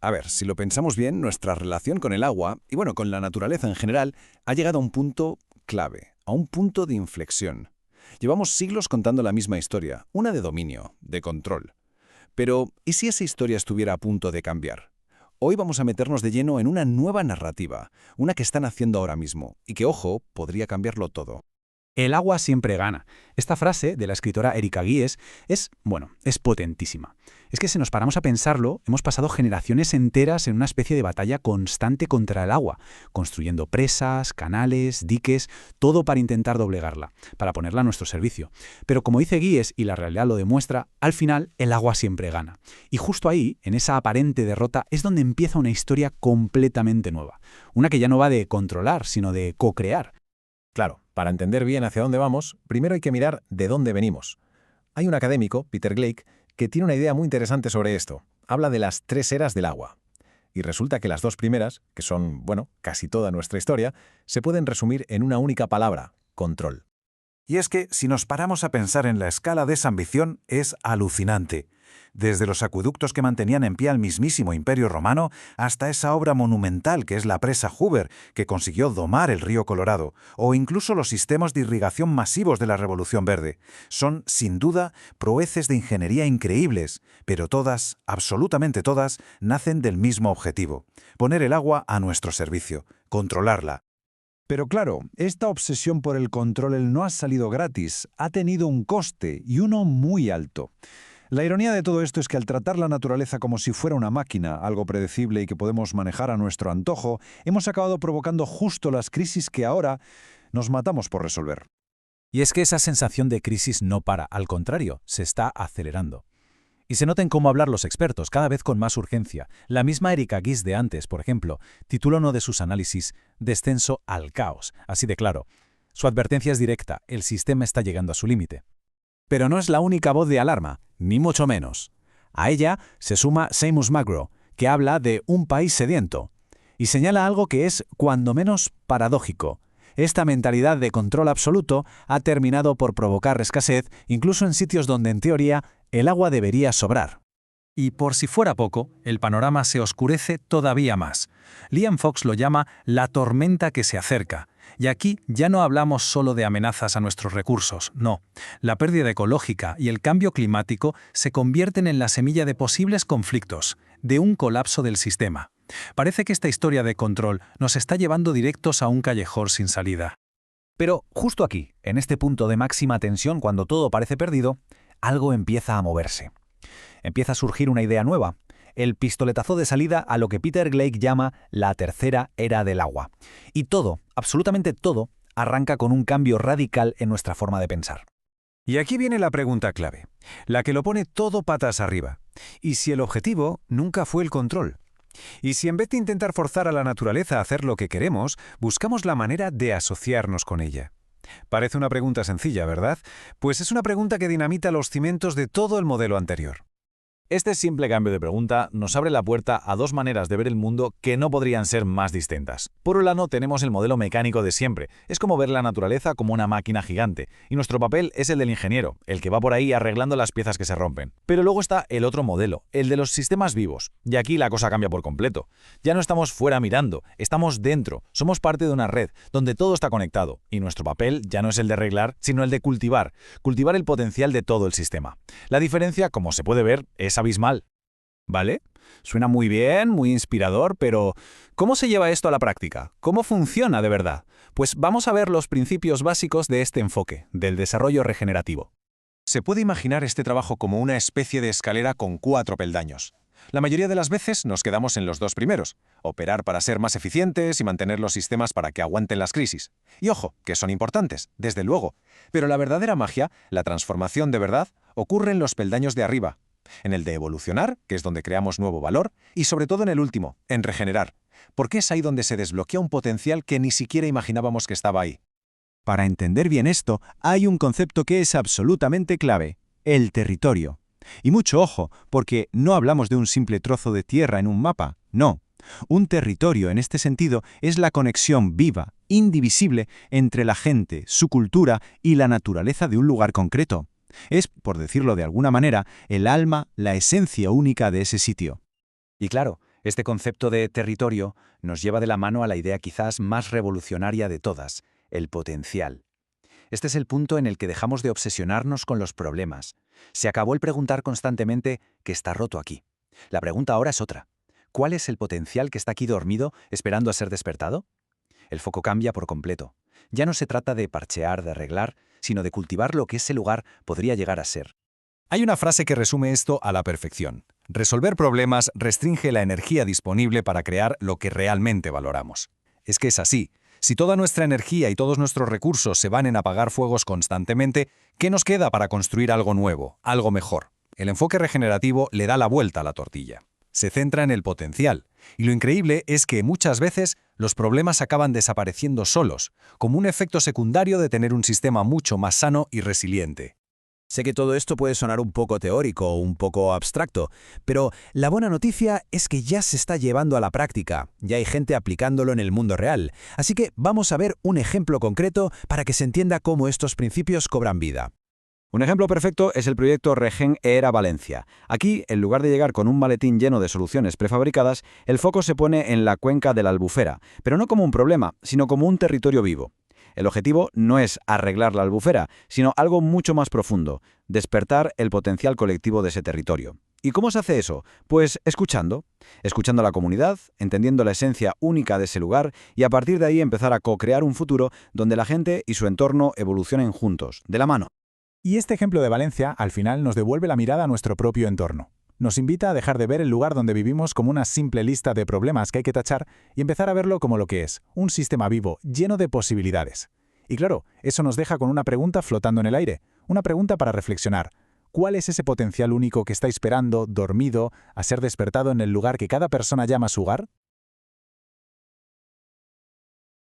A ver, si lo pensamos bien, nuestra relación con el agua, y bueno, con la naturaleza en general, ha llegado a un punto clave, a un punto de inflexión. Llevamos siglos contando la misma historia, una de dominio, de control. Pero, ¿y si esa historia estuviera a punto de cambiar? Hoy vamos a meternos de lleno en una nueva narrativa, una que están haciendo ahora mismo, y que, ojo, podría cambiarlo todo. El agua siempre gana. Esta frase de la escritora Erika Gies es potentísima. Es que si nos paramos a pensarlo, hemos pasado generaciones enteras en una especie de batalla constante contra el agua, construyendo presas, canales, diques, todo para intentar doblegarla, para ponerla a nuestro servicio. Pero como dice Gies, y la realidad lo demuestra, al final el agua siempre gana. Y justo ahí, en esa aparente derrota, es donde empieza una historia completamente nueva. Una que ya no va de controlar, sino de co-crear. Claro, para entender bien hacia dónde vamos, primero hay que mirar de dónde venimos. Hay un académico, Peter Glake, que tiene una idea muy interesante sobre esto. Habla de las 3 eras del agua. Y resulta que las 2 primeras, que son, casi toda nuestra historia, se pueden resumir en una única palabra: control. Y es que, si nos paramos a pensar en la escala de esa ambición, es alucinante. Desde los acueductos que mantenían en pie al mismísimo Imperio Romano hasta esa obra monumental que es la presa Hoover, que consiguió domar el río Colorado, o incluso los sistemas de irrigación masivos de la Revolución Verde. Son, sin duda, proeces de ingeniería increíbles, pero todas, absolutamente todas, nacen del mismo objetivo: poner el agua a nuestro servicio, controlarla. Pero claro, esta obsesión por el control no ha salido gratis, ha tenido un coste, y uno muy alto. La ironía de todo esto es que al tratar la naturaleza como si fuera una máquina, algo predecible y que podemos manejar a nuestro antojo, hemos acabado provocando justo las crisis que ahora nos matamos por resolver. Y es que esa sensación de crisis no para, al contrario, se está acelerando. Y se nota en cómo hablar los expertos, cada vez con más urgencia. La misma Erika Gies de antes, por ejemplo, titula uno de sus análisis «Descenso al caos», así de claro. Su advertencia es directa: el sistema está llegando a su límite. Pero no es la única voz de alarma, ni mucho menos. A ella se suma Seamus McGraw, que habla de un país sediento, y señala algo que es, cuando menos, paradójico. Esta mentalidad de control absoluto ha terminado por provocar escasez, incluso en sitios donde, en teoría, el agua debería sobrar. Y por si fuera poco, el panorama se oscurece todavía más. Liam Fox lo llama la tormenta que se acerca. Y aquí ya no hablamos solo de amenazas a nuestros recursos, no. La pérdida ecológica y el cambio climático se convierten en la semilla de posibles conflictos, de un colapso del sistema. Parece que esta historia de control nos está llevando directos a un callejón sin salida. Pero justo aquí, en este punto de máxima tensión, cuando todo parece perdido, algo empieza a moverse. Empieza a surgir una idea nueva, el pistoletazo de salida a lo que Peter Glake llama la tercera era del agua. Y todo, absolutamente todo, arranca con un cambio radical en nuestra forma de pensar. Y aquí viene la pregunta clave, la que lo pone todo patas arriba. ¿Y si el objetivo nunca fue el control? ¿Y si en vez de intentar forzar a la naturaleza a hacer lo que queremos, buscamos la manera de asociarnos con ella? Parece una pregunta sencilla, ¿verdad? Pues es una pregunta que dinamita los cimientos de todo el modelo anterior. Este simple cambio de pregunta nos abre la puerta a 2 maneras de ver el mundo que no podrían ser más distintas. Por un lado, tenemos el modelo mecánico de siempre. Es como ver la naturaleza como una máquina gigante. Y nuestro papel es el del ingeniero, el que va por ahí arreglando las piezas que se rompen. Pero luego está el otro modelo, el de los sistemas vivos. Y aquí la cosa cambia por completo. Ya no estamos fuera mirando, estamos dentro. Somos parte de una red, donde todo está conectado. Y nuestro papel ya no es el de arreglar, sino el de cultivar. Cultivar el potencial de todo el sistema. La diferencia, como se puede ver, es abismal. ¿Vale? Suena muy bien, muy inspirador, pero ¿cómo se lleva esto a la práctica? ¿Cómo funciona de verdad? Pues vamos a ver los principios básicos de este enfoque, del desarrollo regenerativo. Se puede imaginar este trabajo como una especie de escalera con 4 peldaños. La mayoría de las veces nos quedamos en los 2 primeros, operar para ser más eficientes y mantener los sistemas para que aguanten las crisis. Y ojo, que son importantes, desde luego, pero la verdadera magia, la transformación de verdad, ocurre en los peldaños de arriba, en el de evolucionar, que es donde creamos nuevo valor, y sobre todo en el último, en regenerar, porque es ahí donde se desbloquea un potencial que ni siquiera imaginábamos que estaba ahí. Para entender bien esto, hay un concepto que es absolutamente clave: el territorio. Y mucho ojo, porque no hablamos de un simple trozo de tierra en un mapa, no. Un territorio, en este sentido, es la conexión viva, indivisible, entre la gente, su cultura y la naturaleza de un lugar concreto. Es, por decirlo de alguna manera, el alma, la esencia única de ese sitio. Y claro, Este concepto de territorio nos lleva de la mano a la idea quizás más revolucionaria de todas, el potencial. Este es el punto en el que dejamos de obsesionarnos con los problemas. Se acabó el preguntar constantemente ¿qué está roto aquí? La pregunta ahora es otra. ¿Cuál es el potencial que está aquí dormido, esperando a ser despertado? El foco cambia por completo. Ya no se trata de parchear, de arreglar, sino de cultivar lo que ese lugar podría llegar a ser. Hay una frase que resume esto a la perfección. Resolver problemas restringe la energía disponible para crear lo que realmente valoramos. Es que es así. Si toda nuestra energía y todos nuestros recursos se van en apagar fuegos constantemente, ¿qué nos queda para construir algo nuevo, algo mejor? El enfoque regenerativo le da la vuelta a la tortilla. Se centra en el potencial. Y lo increíble es que muchas veces los problemas acaban desapareciendo solos, como un efecto secundario de tener un sistema mucho más sano y resiliente. Sé que todo esto puede sonar un poco teórico o un poco abstracto, pero la buena noticia es que ya se está llevando a la práctica, ya hay gente aplicándolo en el mundo real, así que vamos a ver un ejemplo concreto para que se entienda cómo estos principios cobran vida. Un ejemplo perfecto es el proyecto Regen ERA Valencia. Aquí, en lugar de llegar con un maletín lleno de soluciones prefabricadas, el foco se pone en la cuenca de la Albufera, pero no como un problema, sino como un territorio vivo. El objetivo no es arreglar la albufera, sino algo mucho más profundo, despertar el potencial colectivo de ese territorio. ¿Y cómo se hace eso? Pues escuchando a la comunidad, entendiendo la esencia única de ese lugar y a partir de ahí empezar a co-crear un futuro donde la gente y su entorno evolucionen juntos, de la mano. Y este ejemplo de Valencia, al final, nos devuelve la mirada a nuestro propio entorno. Nos invita a dejar de ver el lugar donde vivimos como una simple lista de problemas que hay que tachar y empezar a verlo como lo que es, un sistema vivo, lleno de posibilidades. Y claro, eso nos deja con una pregunta flotando en el aire, una pregunta para reflexionar. ¿Cuál es ese potencial único que está esperando, dormido, a ser despertado en el lugar que cada persona llama su hogar?